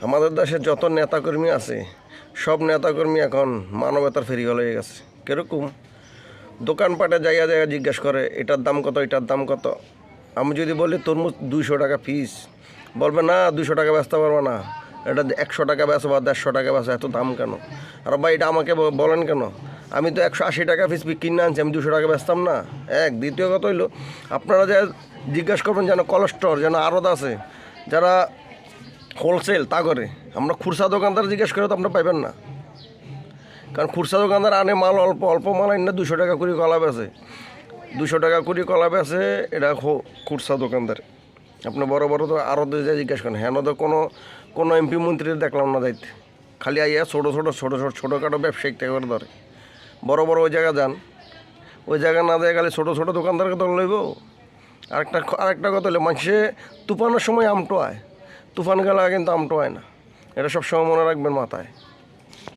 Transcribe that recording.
আমাদের দেশে যত নেতাকর্মী আছে সব নেতাকর্মী এখন মানবতার ফেরিওয়ালা হয়ে গেছে। কীরকম? দোকানপাটে জায়গা জায়গা জিজ্ঞেস করে এটার দাম কত, এটার দাম কত। আমি যদি বলি তরমুজ 200 টাকা পিস, বলবে না 200 টাকা বেচতে পারবো না, এটা 100 টাকা বেচো বা 150 টাকা বেচো, এত দাম কেন? আর ভাই এটা আমাকে বলেন কেন? আমি তো 180 টাকা পিস কিনে আনছি, আমি 200 টাকা বেচতাম না। দ্বিতীয় কথা হইলো, আপনারা যে জিজ্ঞেস করবেন যেন কলেস্টোর যেন আড়ত আছে যারা হোলসেল তা করে, আমরা খুচরা দোকানদার জিজ্ঞেস করে তো আপনারা পাইবেন না। কারণ খুচরা দোকানদার আনে মাল অল্প অল্প মাল আনে 200 টাকা করে কলা বেচে, 200 টাকা করে কলা বেচে, এটা খুচরা দোকানদার। আপনি বড় বড় তো আরও যে জিজ্ঞেস করেন, হ্যাঁ তো কোনো এমপি মন্ত্রীর দেখলাম না যাইতে, খালি আইয়া ছোটোখাটো ব্যবসায়িক টাকা করে ধরে। বড় বড় ওই জায়গা যান, ওই জায়গা না যায় খালি ছোটো দোকানদারকে তো লইব। আরেকটা কথা হলো, মানুষে তুফানের সময় আমটো আয়, তুফান গেলে কিন্তু আমটো হয় না, এটা সব সময় মনে রাখবেন মাথায়।